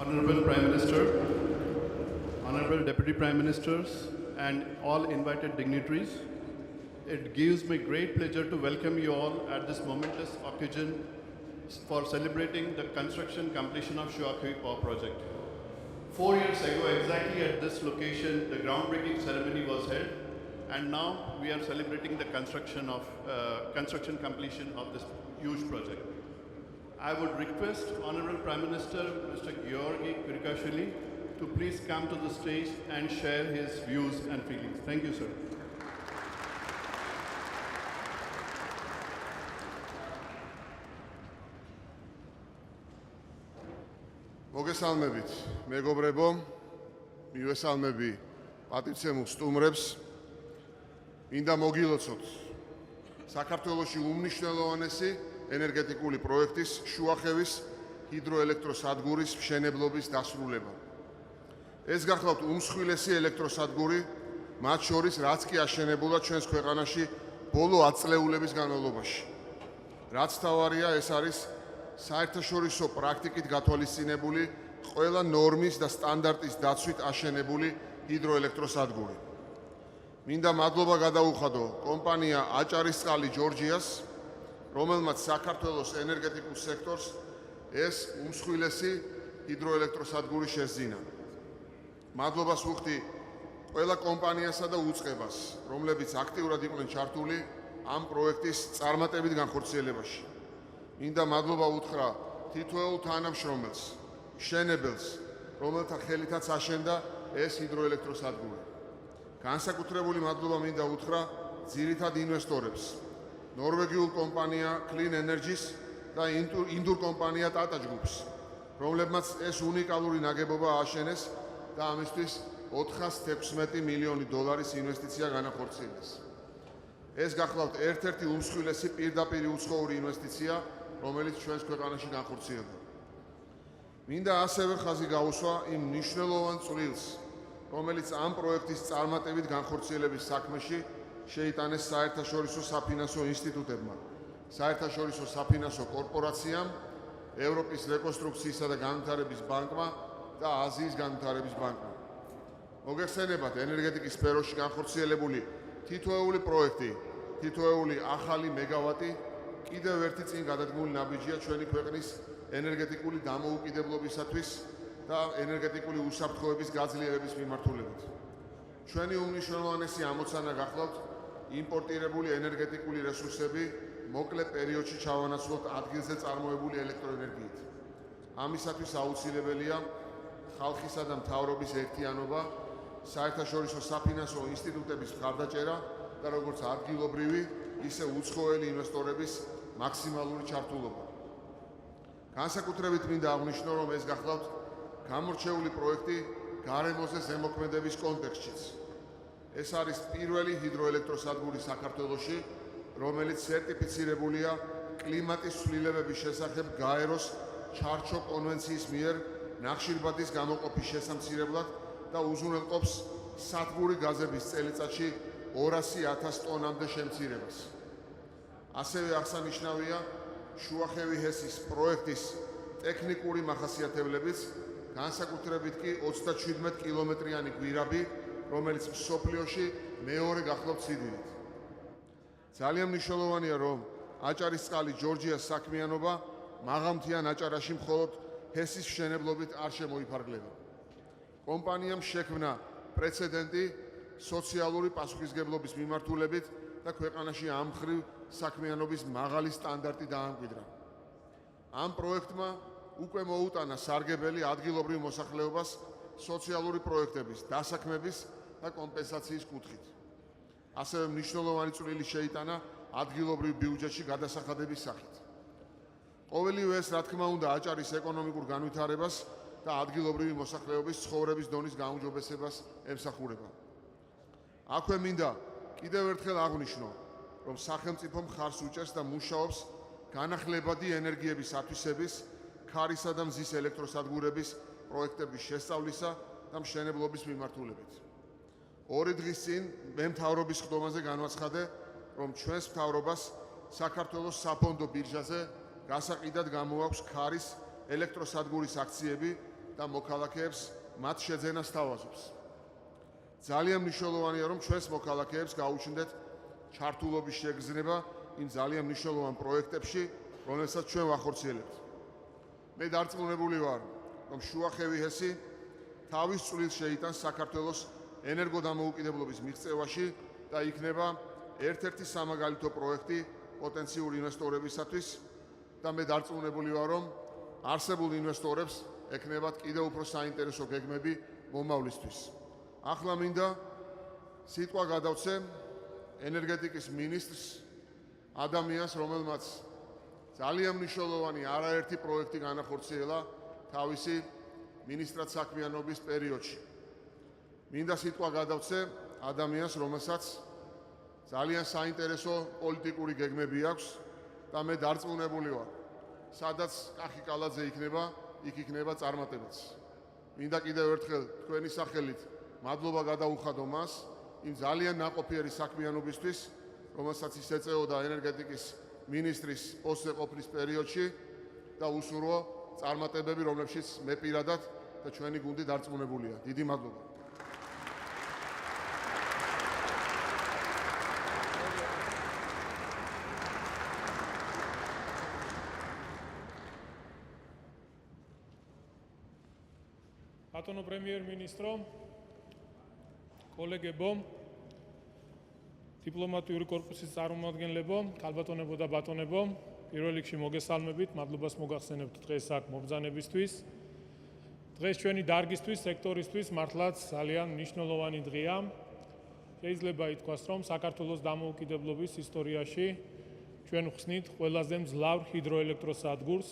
Honorable Prime Minister, Honorable Deputy Prime Ministers, and all invited dignitaries, it gives me great pleasure to welcome you all at this momentous occasion for celebrating the construction completion of Shuakhevi Power Project. 4 years ago, exactly at this location, the groundbreaking ceremony was held, and now we are celebrating the construction completion of this huge project. I would request Honorable Prime Minister Mr. Giorgi კვირიკაშვილი to please come to the stage and share his views and feelings. Thank you, sir. მოგესალმებით, მეგობრებო, მივესალმები პატივცემულ სტუმრებს. მინდა მოგილოცოთ საქართველოში უმნიშვნელოვანესი ენერგეტიკული პროექტის შუახევის ჰიდროელექტროსადგურის მშენებლობის დასრულება. ეს გახლავთ უმსხვილესი ელექტროსადგური, მათ შორის რაც კი აშენებულა ჩვენს ქვეყანაში ბოლო ათწლეულების განმავლობაში. რაც თავარია, ეს არის საერთაშორისო პრაქტიკით გათვალისწინებული ყველა ნორმის და სტანდარტის დაცვით აშენებული ჰიდროელექტროსადგური. მინდა მადლობა გადაუხადო კომპანია აჭარისწყალი ჯორჯიას, რომელმაც საქართველოს ენერგეტიკულ სექტორს ეს უმსხვილესი ჰიდროელექტროსადგური შესძინა. მადლობას ვუხდი ყველა კომპანიასა და უწყებას, რომლებიც აქტიურად იყვნენ ჩართული ამ პროექტის წარმატებით განხორციელებაში. მინდა მადლობა უთხრა თითოეულ თანამშრომელს, მშენებელს, რომელთა ხელითაც აშენდა ეს ჰიდროელექტროსადგური. განსაკუთრებული მადლობა მინდა უთხრა ძირითად ინვესტორებს, ნორვეგიულ კომპანია Clean Energy-ს და ინდურ კომპანია Tata Group-ს, რომლებმაც ეს უნიკალური ნაგებობა ააშენეს და ამისთვის 416 მილიონი დოლარის ინვესტიცია განახორციელეს. ეს გახლავთ ერთ-ერთი უმსხვილესი პირდაპირ უცხოური ინვესტიცია, რომელიც ჩვენს ქვეყანაში განხორციელდა. მინდა ასევე ხაზი გაუსვა იმ მნიშვნელოვან წვლილს, რომელიც ამ პროექტის წარმატებით განხორციელების საქმეში შეიტანეს საერთაშორისო საფინანსო ინსტიტუტებმა, საერთაშორისო საფინანსო კორპორაციამ, ევროპის რეკონსტრუქციისა და განვითარების ბანკმა და აზიის განვითარების ბანკმა. მოგეხსენებათ, ენერგეტიკის სფეროში განხორციელებული თითოეული პროექტი, თითოეული ახალი მეგავატი კიდევ ერთი წინ გადადგმული ნაბიჯია ჩვენი ქვეყნის ენერგეტიკული დამოუკიდებლობისათვის და ენერგეტიკული უსაფრთხოების გაძლიერების მიმართულებით. ჩვენი უმნიშვნელოვანესი ამოცანა გახლავთ იმპორტირებული ენერგეტიკული რესურსები მოკლე პერიოდში ჩავანაცვლოთ ადგილზე წარმოებული ელექტროენერგიით. ამისათვის აუცილებელია ხალხისა და მთავრობის ერთიანობა, საერთაშორისო საფინანსო ინსტიტუტების მხარდაჭერა და როგორც ადგილობრივი, ისე უცხოელი ინვესტორების მაქსიმალური ჩართულობა. განსაკუთრებით მინდა აღვნიშნო, რომ ეს გახლავთ გამორჩეული პროექტი გარემოზე ზემოქმედების კონტექსტშიც. ეს არის პირველი ჰიდროელექტროსადგური საქართველოში, რომელიც სერტიფიცირებულია კლიმატის ცვლილებების შესახებ გაეროს ჩარჩო კონვენციის მიერ ნახშირბადის გამოყოფის შესამცირებლად და უზრუნველყოფს სათბური გაზების წელიწადში 200,000 ტონამდე შემცირებას. ასევე აღსანიშნავია შუახევიჰესის პროექტის ტექნიკური მახასიათებლებიც, განსაკუთრებით კი 37 კილომეტრიანი გვირაბი, რომელიც მსოფლიოში მეორე გახლავთ სიდიდით. ძალიან მნიშვნელოვანია, რომ აჭარისწყალი ჯორჯიას საქმიანობა მაღალმთიან აჭარაში მხოლოდ ჰესის მშენებლობით არ შემოიფარგლება. კომპანიამ შექმნა პრეცედენტი სოციალური პასუხისმგებლობის მიმართულებით და ქვეყანაში ამ მხრივ საქმიანობის მაღალი სტანდარტი დაამკვიდრა. ამ პროექტმა უკვე მოუტანა სარგებელი ადგილობრივ მოსახლეობას სოციალური პროექტების, დასაქმების და კომპენსაციის კუთხით. ასევე მნიშვნელოვანი წვლილი შეიტანა ადგილობრივ ბიუჯეტში გადასახადების სახით. ყოველივე ეს, რა თქმა უნდა, აჭარის ეკონომიკურ განვითარებას და ადგილობრივი მოსახლეობის ცხოვრების დონის გაუმჯობესებას ემსახურება. აქვე მინდა კიდევ ერთხელ აღვნიშნო, რომ სახელმწიფო მხარს უჭერს და მუშაობს განახლებადი ენერგიების ათვისების, ქარისა და მზის ელექტროსადგურების პროექტების შესწავლისა და მშენებლობის მიმართულებით. 2 დღის წინ მე მთავრობის ხდომაზე განვაცხადე, რომ ჩვენს მთავრობას საქართველოს საფონდო ბირჟაზე გასაყიდად გამოაქვს ქარის ელექტროსადგურის აქციები და მოქალაქეებს მათ შეძენას თავაზობს. ძალიან მნიშვნელოვანია, რომ ჩვენს მოქალაქეებს გაუჩნდეთ ჩართულობის შეგრძნება იმ ძალიან მნიშვნელოვან პროექტებში, რომელსაც ჩვენ ვახორციელებთ. მე დარწმუნებული ვარ, რომ შუახევიჰესი თავის წვლილს შეიტანს საქართველოს ენერგოდამოუკიდებლობის მიღწევაში და იქნება ერთ-ერთი სამაგალითო პროექტი პოტენციური ინვესტორებისათვის და მე დარწმუნებული ვარ, რომ არსებულ ინვესტორებს ექნებათ კიდევ უფრო საინტერესო გეგმები მომავლისთვის. ახლა მინდა სიტყვა გადავცე ენერგეტიკის მინისტრს, ადამიანს, რომელმაც ძალიან მნიშვნელოვანი არაერთი პროექტი განახორციელა თავისი მინისტრად საქმიანობის პერიოდში. მინდა სიტყვა გადავცე ადამიანს, რომელსაც ძალიან საინტერესო პოლიტიკური გეგმები აქვს და მე დარწმუნებული ვარ, სადაც კახი კალაძე იქნება, იქ იქნება წარმატებაც. მინდა კიდევ ერთხელ თქვენი სახელით მადლობა გადაუხადო მას იმ ძალიან ნაყოფიერი საქმიანობისთვის, რომელსაც ის ეწეოდა ენერგეტიკის მინისტრის პოსტზე ყოფნის პერიოდში და უსურვო წარმატებები, რომლებშიც მე პირადად და ჩვენი გუნდი დარწმუნებულია. დიდი მადლობა. ბატონო პრემიერ-მინისტრო, კოლეგებო, დიპლომატიური კორპუსის წარმომადგენლებო, ქალბატონებო და ბატონებო, პირველ რიგში მოგესალმებით, მადლობას მოგახსენებთ დღეს აქ მობრძანებისთვის. დღეს ჩვენი დარგისთვის, სექტორისთვის მართლაც ძალიან მნიშვნელოვანი დღეა. შეიძლება ითქვას, რომ საქართველოს დამოუკიდებლობის ისტორიაში ჩვენ ვხსნით ყველაზე მძლავრ ჰიდროელექტროსადგურს.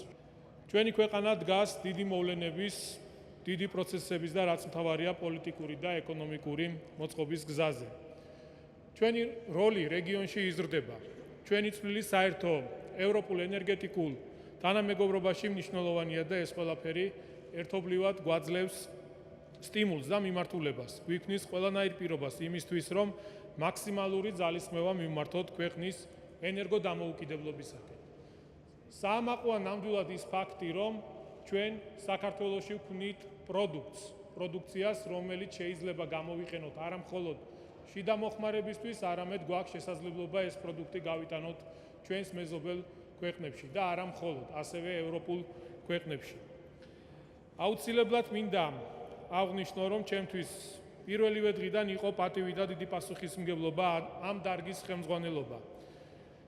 ჩვენი ქვეყანა დგას დიდი მოვლენების, დიდი პროცესების და რაც მთავარია პოლიტიკური და ეკონომიკური მოწყობის გზაზე. ჩვენი როლი რეგიონში იზრდება. ჩვენი წვლილი საერთო ევროპულ ენერგეტიკულ თანამეგობრობაში მნიშვნელოვანია და ეს ყველაფერი ერთობლივად გვაძლევს სტიმულს და მიმართულებას. გვიქმნის ყველანაირ პირობას იმისთვის, რომ მაქსიმალური ძალისხმევა მივმართოთ ქვეყნის ენერგოდამოუკიდებლობისაკენ. საამაყოა ნამდვილად ის ფაქტი, რომ ჩვენ საქართველოში ვქმნით პროდუქციას, რომელიც შეიძლება გამოვიყენოთ არა მხოლოდ შიდა მოხმარებისთვის, არამედ გვაქვს შესაძლებლობა ეს პროდუქტი გავიტანოთ ჩვენს მეზობელ ქვეყნებში და არა მხოლოდ, ასევე ევროპულ ქვეყნებში. აუცილებლად მინდა აღვნიშნო, რომ ჩემთვის პირველივე დღიდან იყო პატივი და დიდი პასუხისმგებლობა ამ დარგის ხელმძღვანელობა.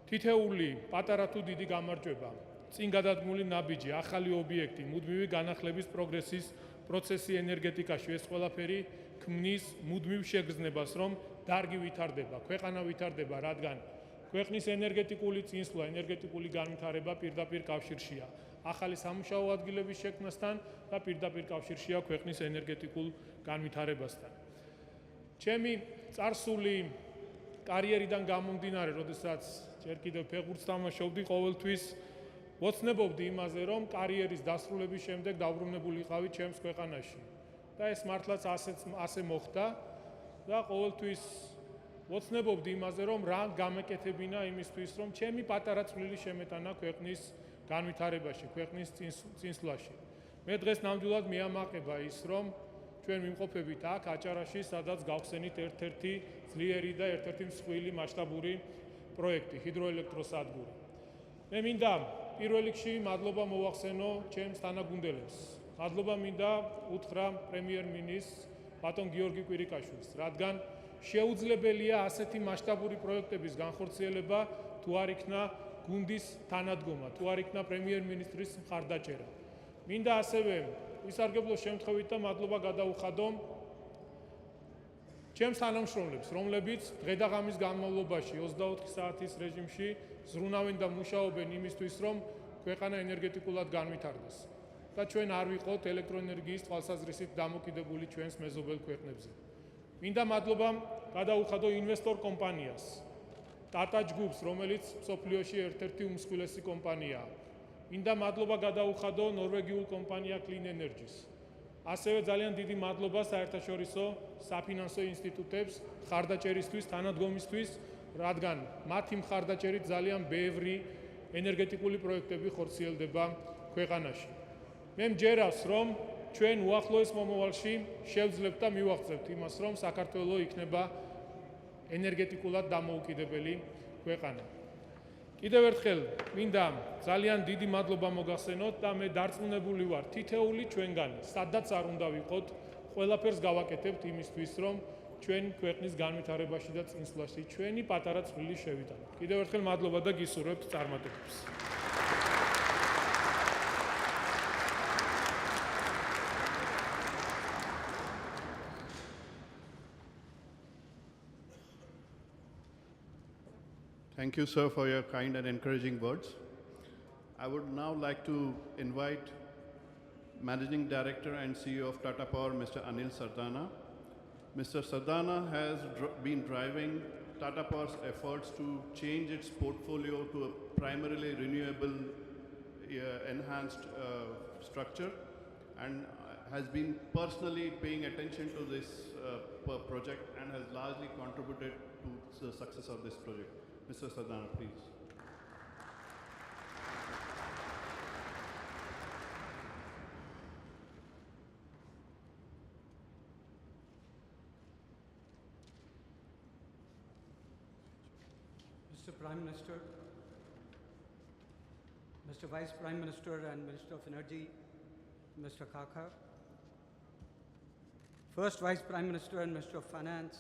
თითეული პატარა თუ დიდი გამარჯვება, წინ გადადგმული ნაბიჯი, ახალი ობიექტი, მუდმივი განახლების პროგრესის პროცესი ენერგეტიკაში, ეს ყველაფერი ქმნის მუდმივ შეგრძნებას, რომ დარგი ვითარდება, ქვეყანა ვითარდება, რადგან ქვეყნის ენერგეტიკული წინსვლა, ენერგეტიკული განვითარება პირდაპირ კავშირშია ახალი სამუშაო ადგილების შექმნასთან და პირდაპირ კავშირშია ქვეყნის ენერგეტიკულ განვითარებასთან. ჩემი წარსული კარიერიდან გამომდინარე, როდესაც ჯერ კიდევ ფეხბურთს თამაშობდი, ყოველთვის ვოცნებობდი იმაზე, რომ კარიერის დასრულების შემდეგ დაუბრუნებულიყავი ჩემს ქვეყანაში. და ეს მართლაც ასე მოხდა და ყოველთვის ვოცნებობდი იმაზე, რომ რა გამეკეთებინა იმისთვის, რომ ჩემი პატარა წვლილი შემეტანა ქვეყნის განვითარებაში, ქვეყნის წინსვლაში. მე დღეს ნამდვილად მიამაყება ის, რომ ჩვენ ვიმყოფებით აქ აჭარაში, სადაც გავხსენით ერთ-ერთი ძლიერი და ერთ-ერთი მსხვილი მასშტაბური პროექტი, ჰიდროელექტროსადგური. მე მინდა პირველ რიგში მადლობა მოვახსენო ჩემს თანაგუნდელებს. მადლობა მინდა უთხრა პრემიერ-მინისტრს ბატონ გიორგი კვირიკაშვილს, რადგან შეუძლებელია ასეთი მასშტაბური პროექტების განხორციელება, თუ არ იქნა გუნდის თანადგომა, თუ არ იქნა პრემიერ-მინისტრის მხარდაჭერა. მინდა ასევე ვისარგებლო შემთხვევით და მადლობა გადაუხადო ჩემს თანამშრომლებს, რომლებიც დღე და ღამის განმავლობაში 24 საათის რეჟიმში ზრუნავენ და მუშაობენ იმისთვის, რომ ქვეყანა ენერგეტიკულად განვითარდეს და ჩვენ არ ვიყოთ ელექტროენერგიის თვალსაზრისით დამოკიდებული ჩვენს მეზობელ ქვეყნებზე. მინდა მადლობა გადაუხადო ინვესტორ კომპანიას, ტატა ჯგუფს, რომელიც მსოფლიოში ერთ-ერთი უმსხვილესი კომპანიაა. მინდა მადლობა გადაუხადო ნორვეგიულ კომპანია Clean Energy-ს. ასევე ძალიან დიდი მადლობა საერთაშორისო საფინანსო ინსტიტუტებს მხარდაჭერისთვის, თანადგომისთვის, რადგან მათი მხარდაჭერით ძალიან ბევრი ენერგეტიკული პროექტები ხორციელდება ქვეყანაში. მე მჯერავს, რომ ჩვენ უახლოეს მომავალში შევძლებთ და მივაღწევთ იმას, რომ საქართველოს იქნება ენერგეტიკულად დამოუკიდებელი ქვეყანა. კიდევ ერთხელ მინდა ძალიან დიდი მადლობა მოგახსენოთ და მე დარწმუნებული ვარ, თითეული ჩვენგანი, სადაც არ უნდა ვიყოთ, ყველაფერს გავაკეთებთ იმისთვის, რომ ჩვენ ქვეყნის განვითარებაში და წინსვლაში ჩვენი პატარა წვლილი შევიტანოთ. კიდევ ერთხელ მადლობა და გისურვებთ წარმატებებს. Thank you, sir, for your kind and encouraging words. I would now like to invite Managing Director and CEO of Tata Power, Mr. Anil Sardana. Mr. Sardana has been driving Tata Power's efforts to change its portfolio to a primarily renewable enhanced structure and has been personally paying attention to this project and has largely contributed to the success of this project. Mr. Sardana, please. Mr. Prime Minister, Mr. Vice Prime Minister and Minister of Energy, Mr. Kaka, First Vice Prime Minister and Minister of Finance,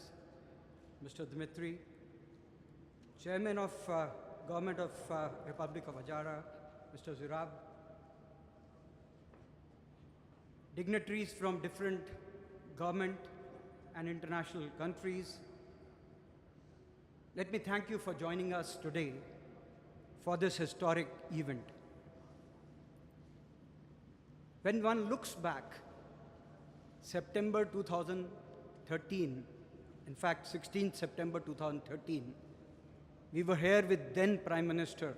Mr. Dmitry, Chairman of Government of Republic of Ajara, Mr. Zurab, dignitaries from different government and international countries, let me thank you for joining us today for this historic event. When one looks back, September 2013, in fact 16th September 2013, we were here with then Prime Minister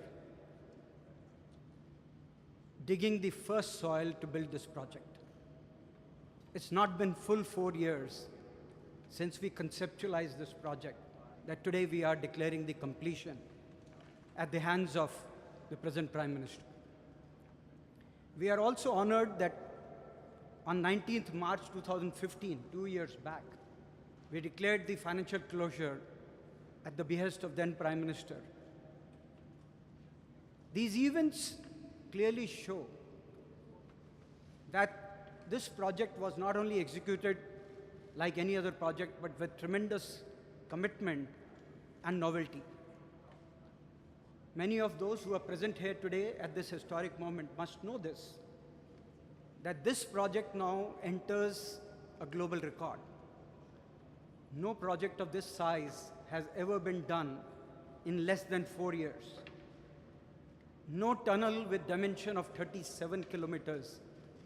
digging the first soil to build this project. It's not been full 4 years since we conceptualized this project that today we are declaring the completion at the hands of the present Prime Minister. We are also honored that on 19th March 2015, 2 years back, we declared the financial closure at the behest of then Prime Minister. These events clearly show that this project was not only executed like any other project, but with tremendous commitment and novelty. Many of those who are present here today at this historic moment must know this, that this project now enters a global record. No project of this size has ever been done in less than 4 years. No tunnel with dimension of 37 kilometers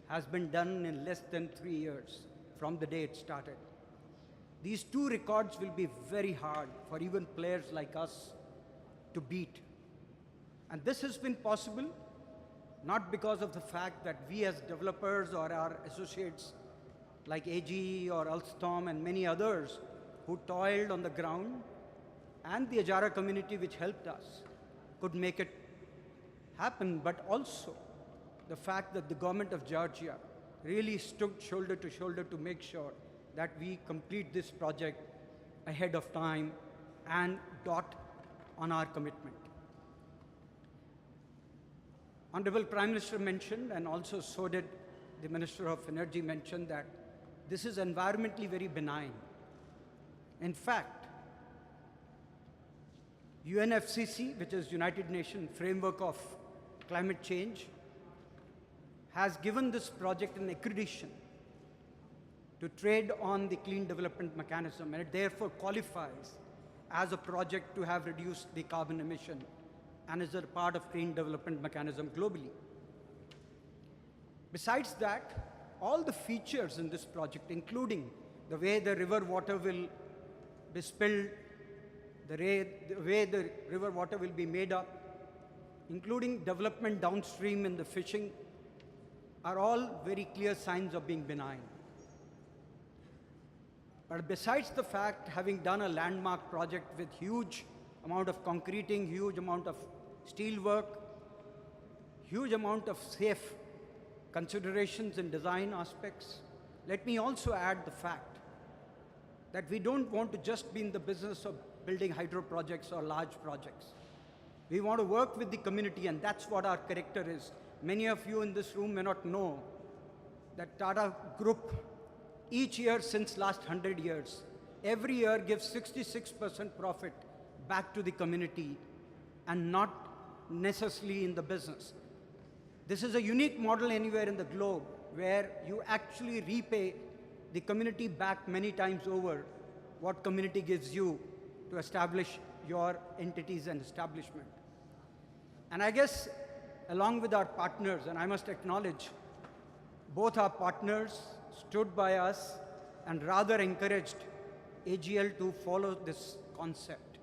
has been done in less than 3 years from the day it started. These two records will be very hard for even players like us to beat. And this has been possible not because of the fact that we as developers or our associates like AGE or Alstom and many others who toiled on the ground, and the Ajara community which helped us could make it happen, but also the fact that the government of Georgia really stood shoulder to shoulder to make sure that we complete this project ahead of time and dot on our commitment. Honorable Prime Minister mentioned, and also so did the Minister of Energy mention, that this is environmentally very benign. In fact, UNFCCC, which is United Nations Framework of Climate Change, has given this project an accreditation to trade on the clean development mechanism, and it therefore qualifies as a project to have reduced the carbon emission and is a part of clean development mechanism globally. Besides that, all the features in this project, including the way the river water will be spilled, the way the river water will be made up, including development downstream in the fishing, are all very clear signs of being benign. But besides the fact, having done a landmark project with huge amount of concreting, huge amount of steel work, huge amount of safe considerations in design aspects. Let me also add the fact that we don't want to just be in the business of building hydro projects or large projects. We want to work with the community, and that's what our character is. Many of you in this room may not know that Tata Group, each year since last 100 years, every year gives 66% profit back to the community and not necessarily in the business. This is a unique model anywhere in the globe where you actually repay the community back many times over what community gives you to establish your entities and establishment. And I guess along with our partners, and I must acknowledge, both our partners stood by us and rather encouraged AGL to follow this concept.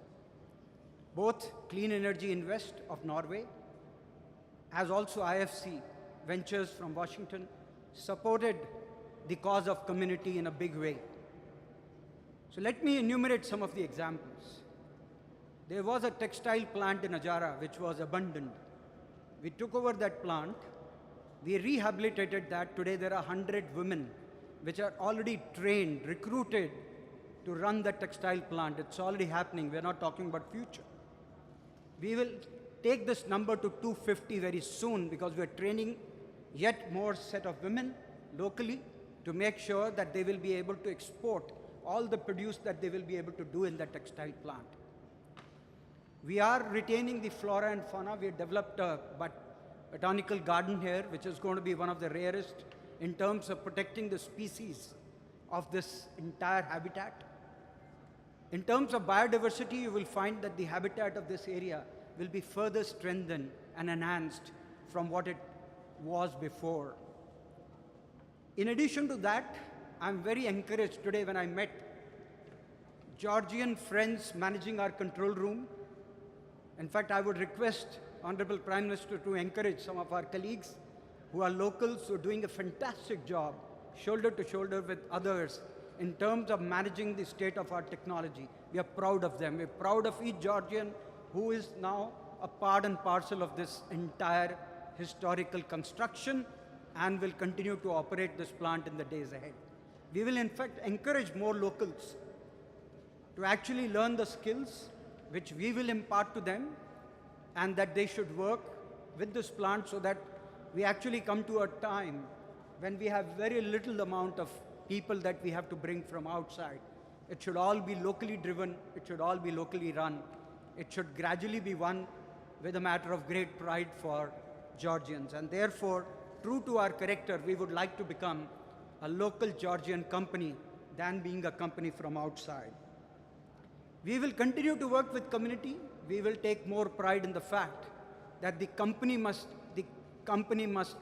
Both Clean Energy Invest of Norway, as also IFC Ventures from Washington, supported the cause of community in a big way. So let me enumerate some of the examples. There was a textile plant in Ajara which was abandoned. We took over that plant, we rehabilitated that. Today there are 100 women which are already trained, recruited to run the textile plant. It's already happening. We're not talking about future. We will take this number to 250 very soon because we're training yet more set of women locally to make sure that they will be able to export all the produce that they will be able to do in the textile plant. We are retaining the flora and fauna. We have developed a botanical garden here, which is going to be one of the rarest in terms of protecting the species of this entire habitat. In terms of biodiversity, you will find that the habitat of this area will be further strengthened and enhanced from what it was before. In addition to that, I'm very encouraged today when I met Georgian friends managing our control room. In fact, I would request Honorable Prime Minister to encourage some of our colleagues who are locals, who are doing a fantastic job, shoulder to shoulder with others, in terms of managing the state of our technology. We are proud of them. We're proud of each Georgian who is now a part and parcel of this entire historical construction and will continue to operate this plant in the days ahead. We will in fact encourage more locals to actually learn the skills which we will impart to them, and that they should work with this plant so that we actually come to a time when we have very little amount of people that we have to bring from outside. It should all be locally driven. It should all be locally run. It should gradually be won with a matter of great pride for Georgians. And therefore, true to our character, we would like to become a local Georgian company than being a company from outside. We will continue to work with community. We will take more pride in the fact that the company must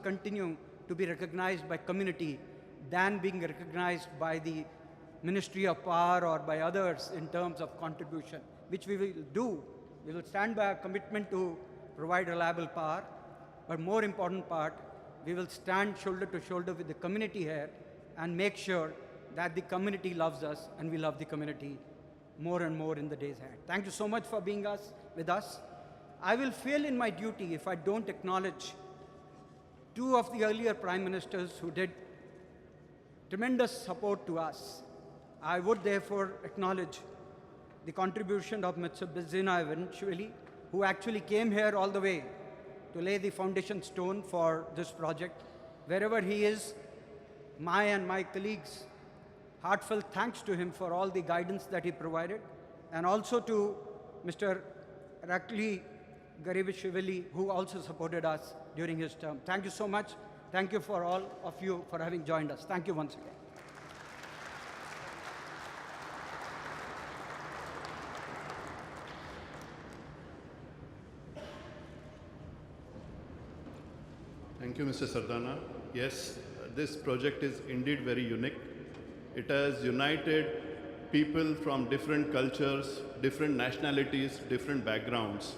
continue to be recognized by community than being recognized by the Ministry of Power or by others in terms of contribution, which we will do. We will stand by our commitment to provide reliable power, but more important part, we will stand shoulder to shoulder with the community here and make sure that the community loves us and we love the community more and more in the days ahead. Thank you so much for being with us. I will fail in my duty if I don't acknowledge two of the earlier prime ministers who did tremendous support to us. I would therefore acknowledge the contribution of Mr. Eventually, who actually came here all the way to lay the foundation stone for this project. Wherever he is, my and my colleagues, heartfelt thanks to him for all the guidance that he provided, and also to Mr. Garibashvili, who also supported us during his term. Thank you so much. Thank you for all of you for having joined us. Thank you once again. Thank you, Mr. Sardana. Yes, this project is indeed very unique. It has united people from different cultures, different nationalities, different backgrounds.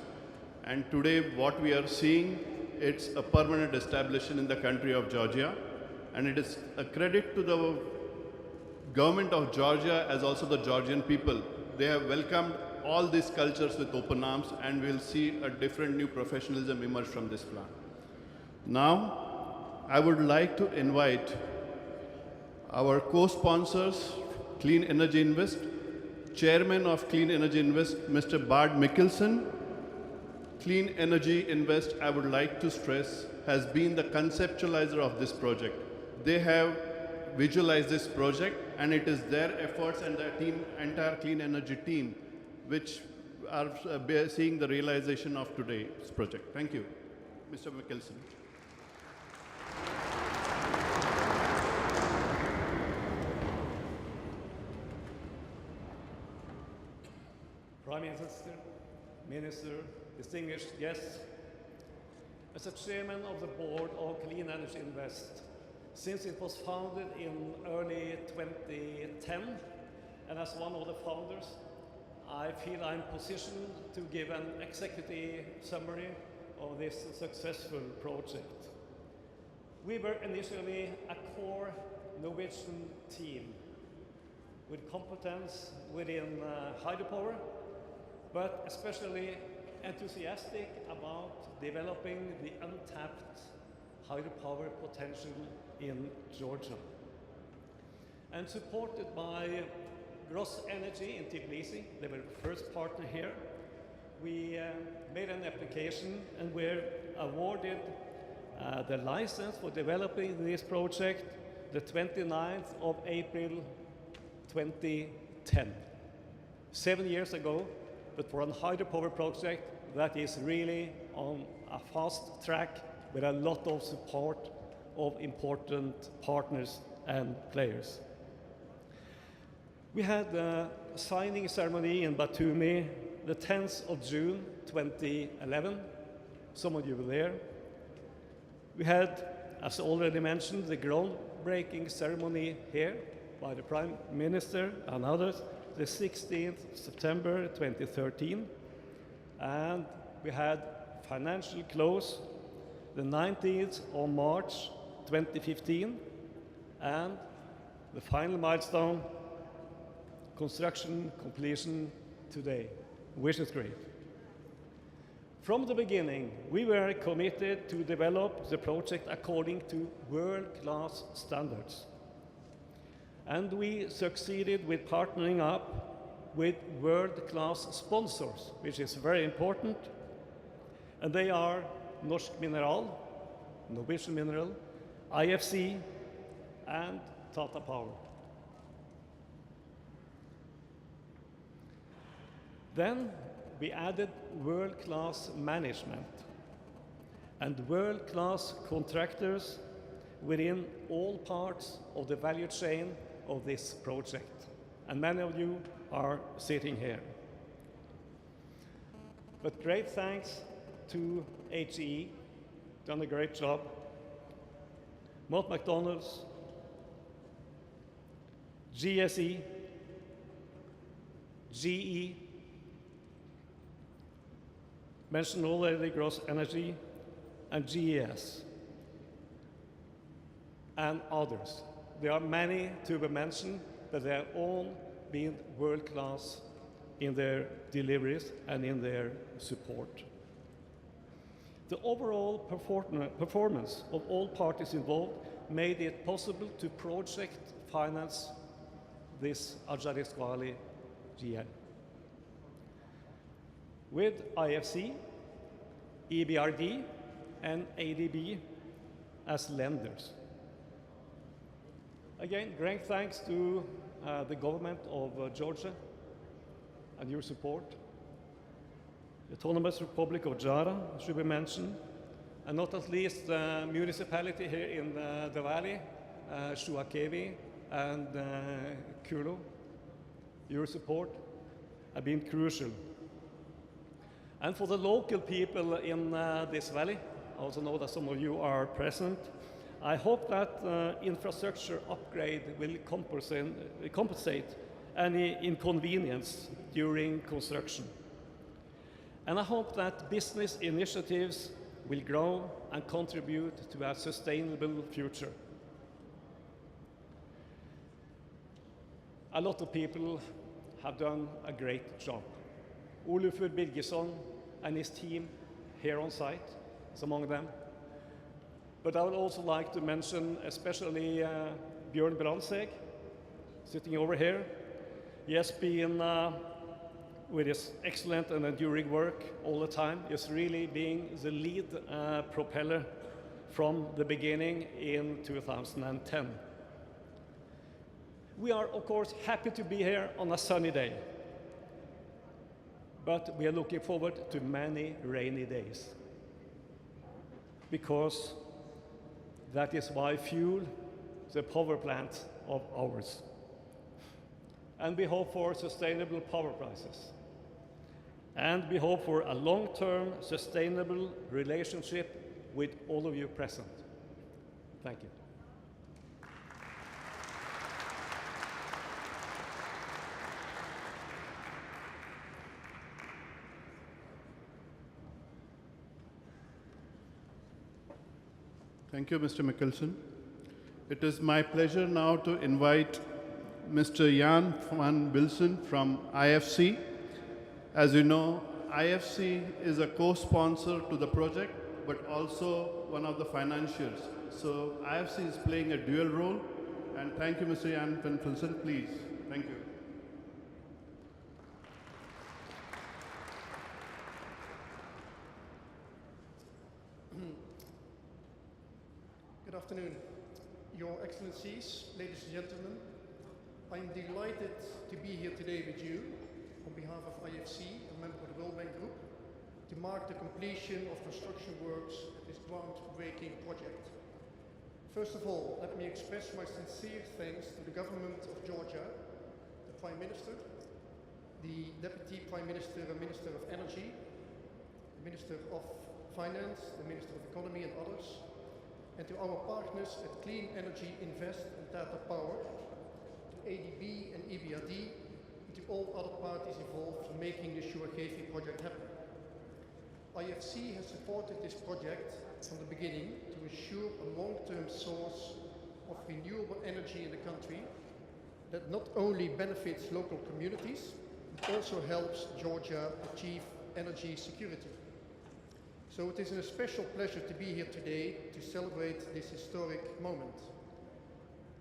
And today what we are seeing, it's a permanent establishment in the country of Georgia. And it is a credit to the government of Georgia as also the Georgian people. They have welcomed all these cultures with open arms, and we'll see a different new professionalism emerge from this plan. Now, I would like to invite our co-sponsors, Clean Energy Invest, Chairman of Clean Energy Invest, Mr. Bard Mikkelsen. Clean Energy Invest, I would like to stress, has been the conceptualizer of this project. They have visualized this project, and it is their efforts and the entire clean energy team which are seeing the realization of today's project. Thank you, Mr. Mikkelsen. Prime Minister, distinguished guests, as the chairman of the board of Clean Energy Invest, since it was founded in early 2010, and as one of the founders, I feel I'm positioned to give an executive summary of this successful project. We were initially a core Norwegian team with competence within hydropower, but especially enthusiastic about developing the untapped hydropower potential in Georgia. And supported by Gross Energy in Tbilisi, they were the first partner here, we made an application and were awarded the license for developing this project the 29th of April 2010. 7 years ago, but for a hydropower project that is really on a fast track with a lot of support of important partners and players. We had a signing ceremony in Batumi the 10th of June 2011. Some of you were there. We had, as already mentioned, the groundbreaking ceremony here by the Prime Minister and others, the 16th September 2013. And we had financial close the 19th of March 2015. And the final milestone, construction completion today, which is great. From the beginning, we were committed to develop the project according to world-class standards. And we succeeded with partnering up with world-class sponsors, which is very important. And they are Norsk Mineral, Norwegian Mineral, IFC, and Tata Power. Then we added world-class management and world-class contractors within all parts of the value chain of this project. And many of you are sitting here. But great thanks to HE, done a great job. Mott McDonald's, GSE, GE, mentioned already Gross Energy, and GES, and others. There are many to be mentioned, but they have all been world-class in their deliveries and in their support. The overall performance of all parties involved made it possible to project finance this Aჭarისწყალი GL. With IFC, EBRD, and ADB as lenders. Again, great thanks to the government of Georgia and your support. The Autonomous Republic of Jara should be mentioned, and not at least the municipality here in the valley, Shuakhevi and Kulo. Your support have been crucial. And for the local people in this valley, I also know that some of you are present, I hope that infrastructure upgrade will compensate any inconvenience during construction. And I hope that business initiatives will grow and contribute to a sustainable future. A lot of people have done a great job. Olufur Birgesson and his team here on site is among them. But I would also like to mention especially Björn Brandtzæg, sitting over here. He has been, with his excellent and enduring work all the time, is really being the lead propeller from the beginning in 2010. We are, of course, happy to be here on a sunny day, but we are looking forward to many rainy days, because that is why fuel the power plant of ours. And we hope for sustainable power prices. And we hope for a long-term sustainable relationship with all of you present. Thank you. Thank you, Mr. Mikkelsen. It is my pleasure now to invite Mr. Jan van Bilsen from IFC. As you know, IFC is a co-sponsor to the project, but also one of the financiers. So IFC is playing a dual role. And thank you, Mr. Jan van Bilsen, please. Thank you. Good afternoon, Your Excellencies, ladies and gentlemen. I'm delighted to be here today with you on behalf of IFC, a member of the World Bank Group, to mark the completion of construction works at this groundbreaking project. First of all, let me express my sincere thanks to the government of Georgia, the Prime Minister, the Deputy Prime Minister and Minister of Energy, the Minister of Finance, the Minister of Economy and others, and to our partners at Clean Energy Invest and Tata Power, to ADB and EBRD, and to all other parties involved in making the Shuakhevi project happen. IFC has supported this project from the beginning to ensure a long-term source of renewable energy in the country that not only benefits local communities, but also helps Georgia achieve energy security. So it is a special pleasure to be here today to celebrate this historic moment.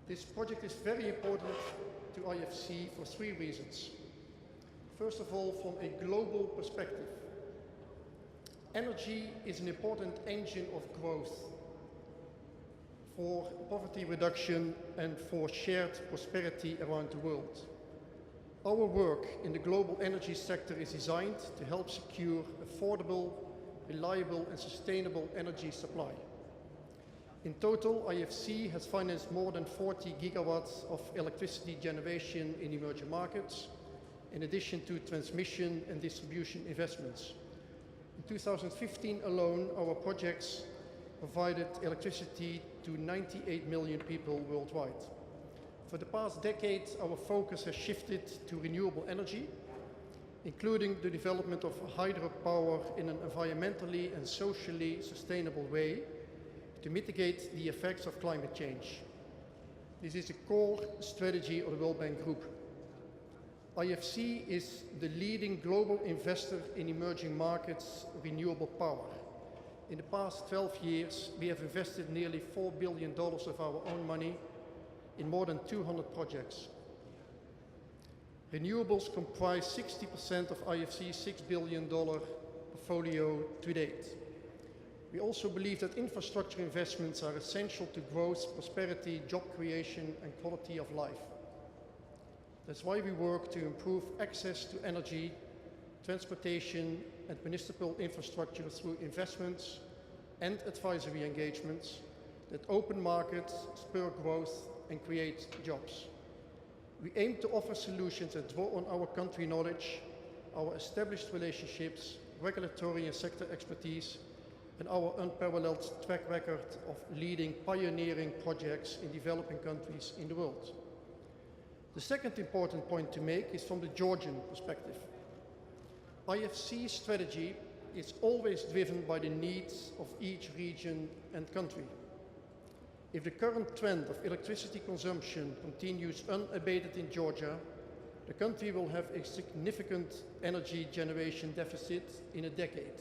This project is very important to IFC for three reasons. First of all, from a global perspective. Energy is an important engine of growth for poverty reduction and for shared prosperity around the world. Our work in the global energy sector is designed to help secure affordable, reliable and sustainable energy supply. In total, IFC has financed more than 40 gigawatts of electricity generation in emerging markets, in addition to transmission and distribution investments. In 2015 alone, our projects provided electricity to 98 million people worldwide. For the past decades, our focus has shifted to renewable energy, including the development of hydropower in an environmentally and socially sustainable way to mitigate the effects of climate change. This is a core strategy of the World Bank Group. IFC is the leading global investor in emerging markets renewable power. In the past 12 years, we have invested nearly $4 billion of our own money in more than 200 projects. Renewables comprise 60% of IFC's $6 billion portfolio to date. We also believe that infrastructure investments are essential to growth, prosperity, job creation, and quality of life. That's why we work to improve access to energy, transportation, and municipal infrastructure through investments and advisory engagements that open markets, spur growth, and create jobs. We aim to offer solutions that draw on our country knowledge, our established relationships, regulatory and sector expertise, and our unparalleled track record of leading pioneering projects in developing countries in the world. The second important point to make is from the Georgian perspective. IFC's strategy is always driven by the needs of each region and country. If the current trend of electricity consumption continues unabated in Georgia, the country will have a significant energy generation deficit in a decade.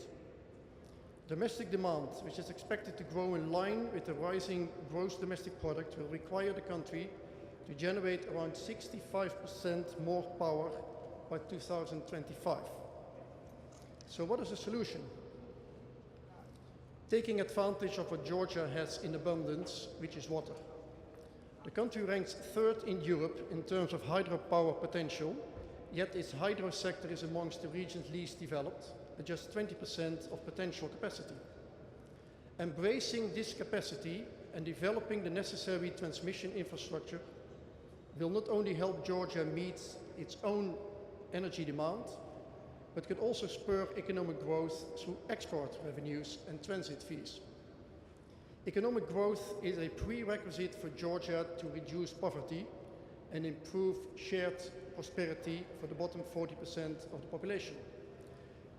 Domestic demand, which is expected to grow in line with the rising gross domestic product, will require the country to generate around 65% more power by 2025. So what is the solution? Taking advantage of what Georgia has in abundance, which is water. The country ranks third in Europe in terms of hydropower potential, yet its hydro sector is amongst the regions least developed, at just 20% of potential capacity. Embracing this capacity and developing the necessary transmission infrastructure will not only help Georgia meet its own energy demand, but could also spur economic growth through export revenues and transit fees. Economic growth is a prerequisite for Georgia to reduce poverty and improve shared prosperity for the bottom 40% of the population.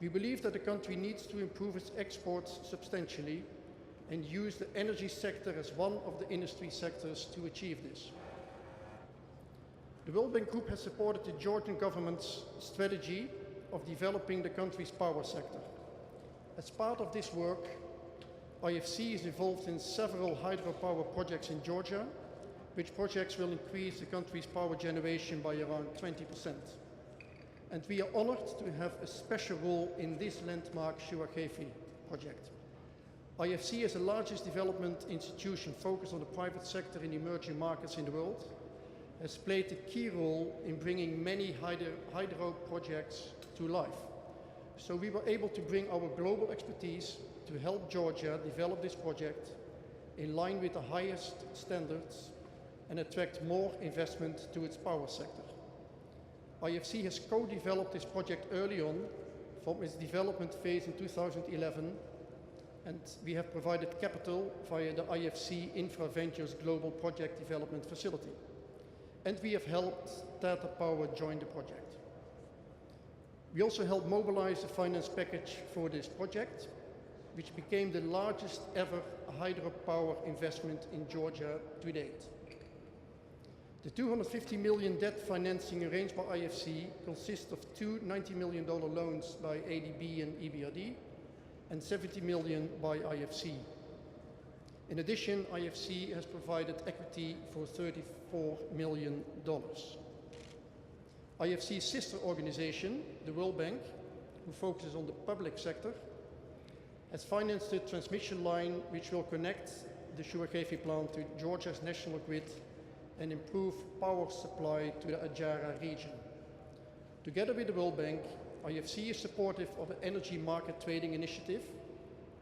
We believe that the country needs to improve its exports substantially and use the energy sector as one of the industry sectors to achieve this. The World Bank Group has supported the Georgian government's strategy of developing the country's power sector. As part of this work, IFC is involved in several hydropower projects in Georgia, which projects will increase the country's power generation by around 20%. And we are honored to have a special role in this landmark Shuakhevi project. IFC, as the largest development institution focused on the private sector in emerging markets in the world, has played a key role in bringing many hydro projects to life. So we were able to bring our global expertise to help Georgia develop this project in line with the highest standards and attract more investment to its power sector. IFC has co-developed this project early on from its development phase in 2011, and we have provided capital via the IFC Infra Ventures Global Project Development Facility. And we have helped Tata Power join the project. We also helped mobilize the finance package for this project, which became the largest ever hydropower investment in Georgia to date. The $250 million debt financing arranged by IFC consists of two $90 million loans by ADB and EBRD and $70 million by IFC. In addition, IFC has provided equity for $34 million. IFC's sister organization, the World Bank, who focuses on the public sector, has financed the transmission line which will connect the Shuakhevi plant to Georgia's national grid and improve power supply to the Ajara region. Together with the World Bank, IFC is supportive of an energy market trading initiative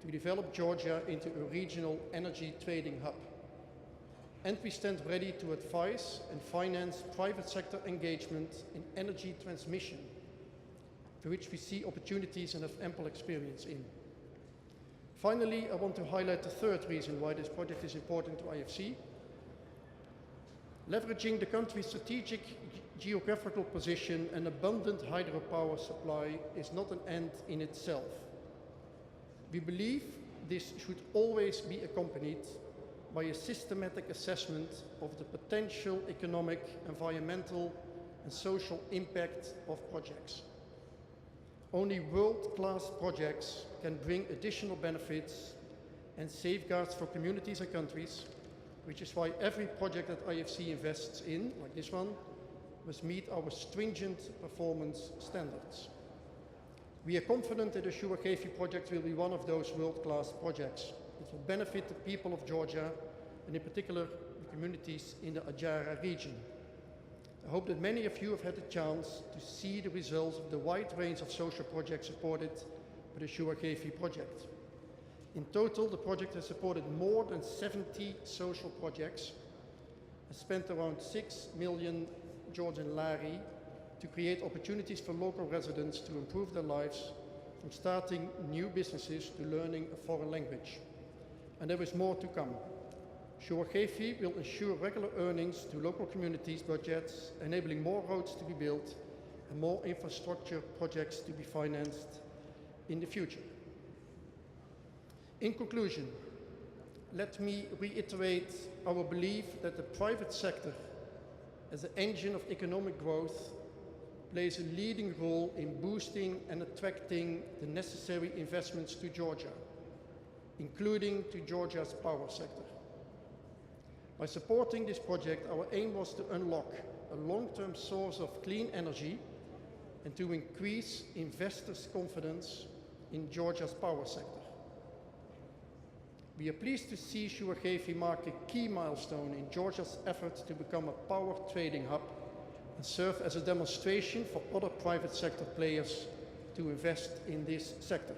to develop Georgia into a regional energy trading hub. And we stand ready to advise and finance private sector engagement in energy transmission, for which we see opportunities and have ample experience in. Finally, I want to highlight the third reason why this project is important to IFC. Leveraging the country's strategic geographical position and abundant hydropower supply is not an end in itself. We believe this should always be accompanied by a systematic assessment of the potential economic, environmental, and social impact of projects. Only world-class projects can bring additional benefits and safeguards for communities and countries, which is why every project that IFC invests in, like this one, must meet our stringent performance standards. We are confident that the Shuakhevi project will be one of those world-class projects. It will benefit the people of Georgia, and in particular, the communities in the Ajara region. I hope that many of you have had the chance to see the results of the wide range of social projects supported by the Shuakhevi project. In total, the project has supported more than 70 social projects and spent around 6 million Georgian lari to create opportunities for local residents to improve their lives, from starting new businesses to learning a foreign language. And there is more to come. Shuakhevi will ensure regular earnings to local communities' budgets, enabling more roads to be built and more infrastructure projects to be financed in the future. In conclusion, let me reiterate our belief that the private sector, as an engine of economic growth, plays a leading role in boosting and attracting the necessary investments to Georgia. including to Georgia's power sector. By supporting this project, our aim was to unlock a long-term source of clean energy and to increase investors' confidence in Georgia's power sector. We are pleased to see Shuakhevi mark a key milestone in Georgia's efforts to become a power trading hub and serve as a demonstration for other private sector players to invest in this sector.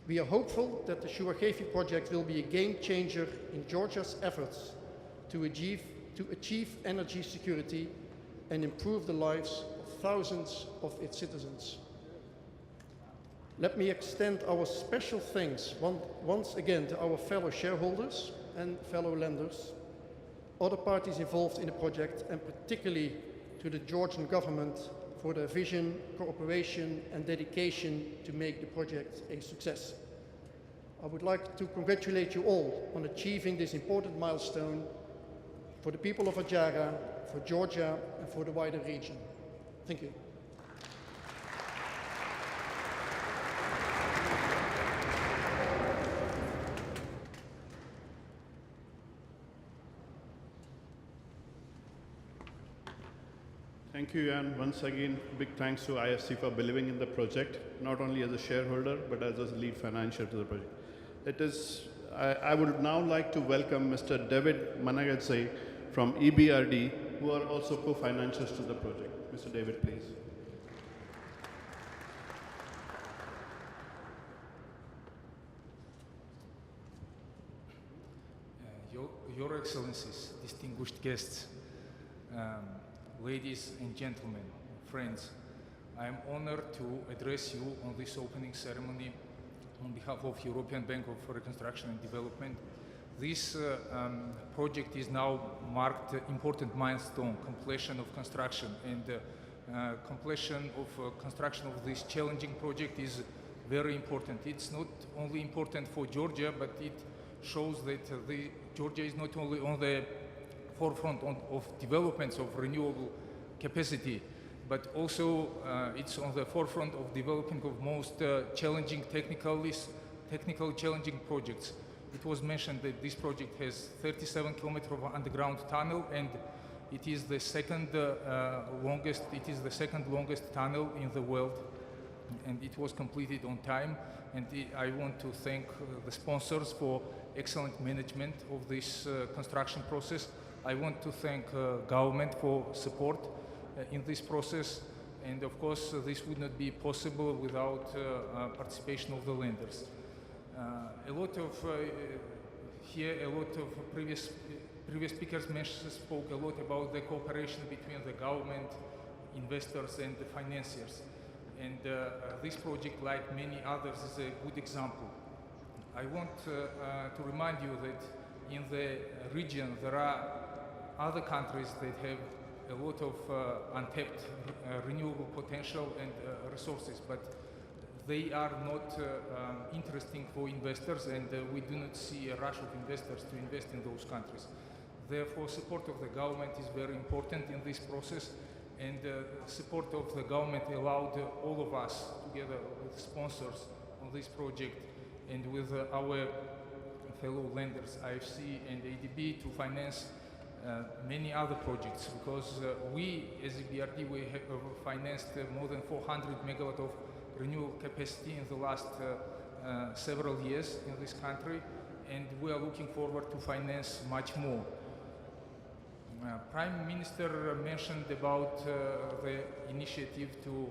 We are hopeful that the Shuakhevi project will be a game changer in Georgia's efforts to achieve energy security and improve the lives of thousands of its citizens. Let me extend our special thanks once again to our fellow shareholders and fellow lenders, other parties involved in the project, and particularly to the Georgian government for their vision, cooperation, and dedication to make the project a success. I would like to congratulate you all on achieving this important milestone for the people of Ajara, for Georgia, and for the wider region. Thank you. Thank you, and once again, big thanks to IFC for believing in the project, not only as a shareholder, but as a lead financier to the project. I would now like to welcome Mr. David Managadze from EBRD, who are also co-financiers to the project. Mr. David, please. Your Excellencies, distinguished guests, ladies and gentlemen, friends, I am honored to address you on this opening ceremony on behalf of European Bank of Reconstruction and Development. This project is now marked important milestone, completion of construction, and completion of construction of this challenging project is very important. It's not only important for Georgia, but it shows that Georgia is not only on the forefront of developments of renewable capacity, but also it's on the forefront of developing of most challenging, technically challenging projects. It was mentioned that this project has 37 kilometers of underground tunnel, and it is the second longest tunnel in the world, and it was completed on time. And I want to thank the sponsors for excellent management of this construction process. I want to thank government for support in this process, and of course this would not be possible without participation of the lenders. A lot of previous speakers spoke a lot about the cooperation between the government, investors, and the financiers. And this project, like many others, is a good example. I want to remind you that in the region there are other countries that have a lot of untapped renewable potential and resources, but they are not interesting for investors, and we do not see a rush of investors to invest in those countries. Therefore, support of the government is very important in this process, and support of the government allowed all of us, together with sponsors on this project and with our fellow lenders, IFC and ADB, to finance many other projects, because we, as EBRD, we have financed more than 400 megawatt of renewable capacity in the last several years in this country, and we are looking forward to finance much more. Prime Minister mentioned about the initiative to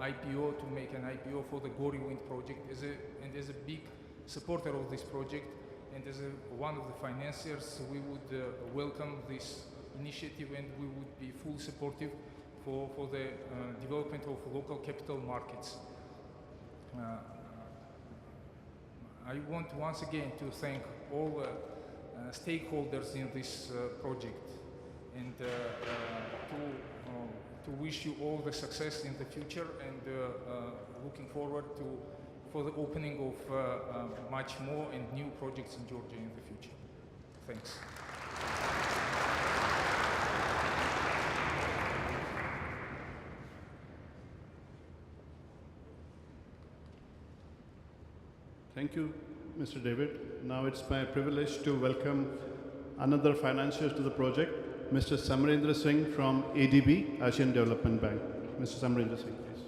IPO, to make an IPO for the Gori Wind project, as a big supporter of this project, and as one of the financiers, we would welcome this initiative, and we would be fully supportive for the development of local capital markets. I want once again to thank all stakeholders in this project, and to wish you all the success in the future, and looking forward for the opening of much more and new projects in Georgia in the future. Thanks. Thank you, Mr. David. Now it's my privilege to welcome another financier to the project, Mr. Samarendra Singh from ADB, Asian Development Bank. Mr. Samarendra Singh, please.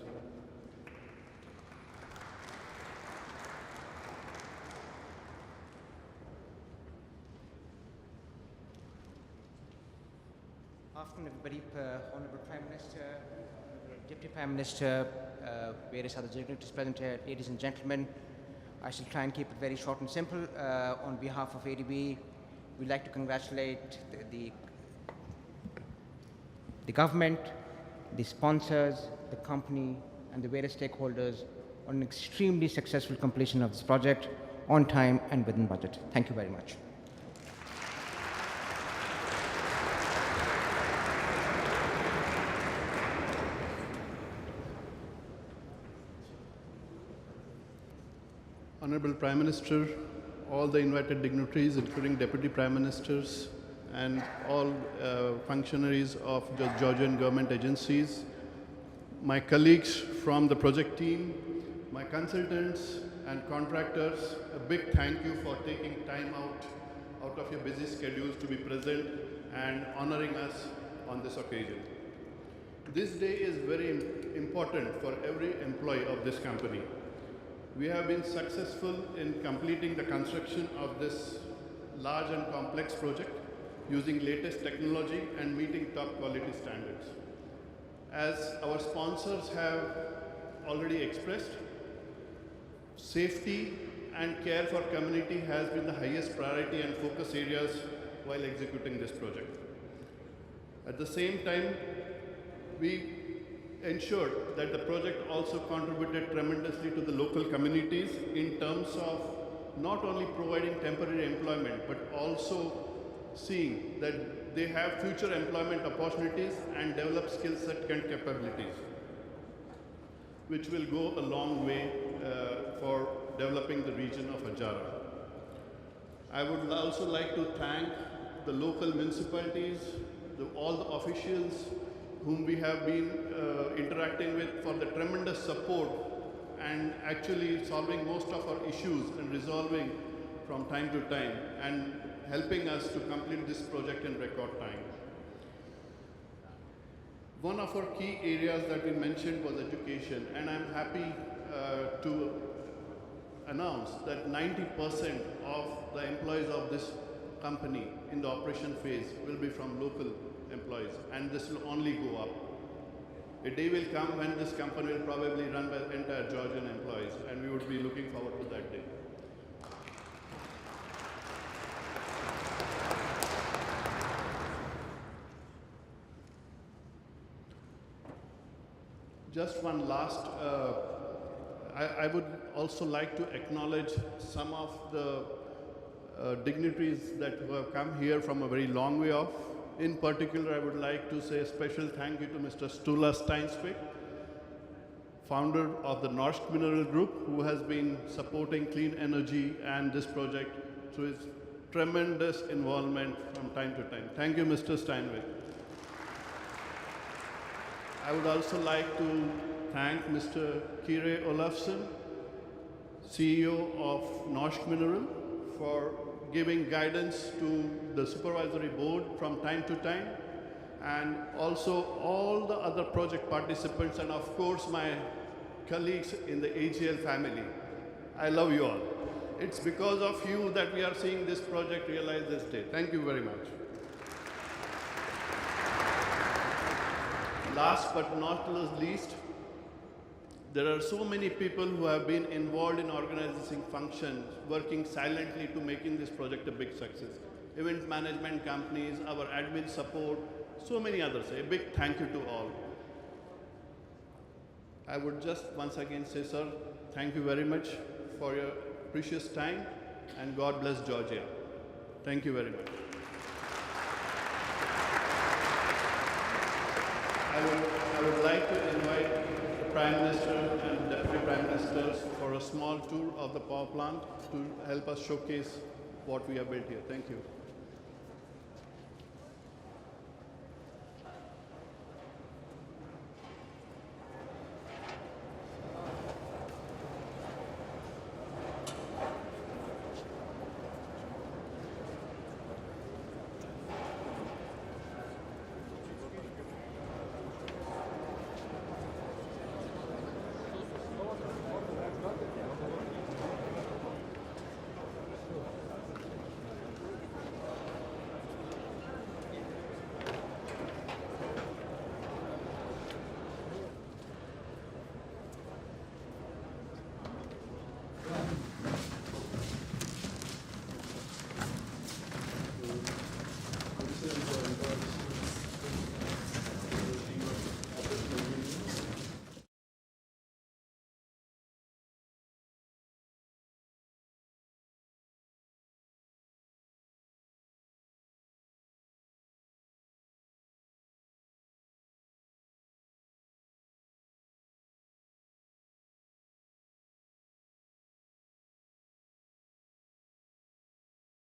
Afternoon, everybody. Honorable Prime Minister, Deputy Prime Minister, various other dignitaries present here, ladies and gentlemen. I shall try and keep it very short and simple. On behalf of ADB, we'd like to congratulate the government, the sponsors, the company, and the various stakeholders on an extremely successful completion of this project on time and within budget. Thank you very much. Honorable Prime Minister, all the invited dignitaries, including Deputy Prime Ministers and all functionaries of the Georgian government agencies, my colleagues from the project team, my consultants and contractors, a big thank you for taking time out of your busy schedules to be present and honoring us on this occasion. This day is very important for every employee of this company. We have been successful in completing the construction of this large and complex project using latest technology and meeting top quality standards. As our sponsors have already expressed, safety and care for community has been the highest priority and focus areas while executing this project. At the same time, we ensured that the project also contributed tremendously to the local communities in terms of not only providing temporary employment, but also seeing that they have future employment opportunities and develop skill set and capabilities, which will go a long way for developing the region of Ajara. I would also like to thank the local municipalities, all the officials whom we have been interacting with for the tremendous support and actually solving most of our issues and resolving from time to time and helping us to complete this project in record time. One of our key areas that we mentioned was education, and I'm happy to announce that 90% of the employees of this company in the operation phase will be from local employees, and this will only go up. A day will come when this company will probably run by entire Georgian employees, and we would be looking forward to that day. Just one last, I would also like to acknowledge some of the dignitaries that have come here from a very long way off. In particular, I would like to say a special thank you to Mr. Stula Steinsvik, founder of the Norsk Mineral Group, who has been supporting clean energy and this project through his tremendous involvement from time to time. Thank you, Mr. Steinvik. I would also like to thank Mr. Kire Olafsson, CEO of Norsk Mineral, for giving guidance to the supervisory board from time to time, and also all the other project participants, and of course my colleagues in the AGL family. I love you all. It's because of you that we are seeing this project realize this day. Thank you very much. Last but not least, there are so many people who have been involved in organizing functions, working silently to making this project a big success. Event management companies, our admin support, so many others. A big thank you to all. I would just once again say, sir, thank you very much for your precious time, and God bless Georgia. Thank you very much. I would like to invite Prime Minister and Deputy Prime Ministers for a small tour of the power plant to help us showcase what we have built here. Thank you.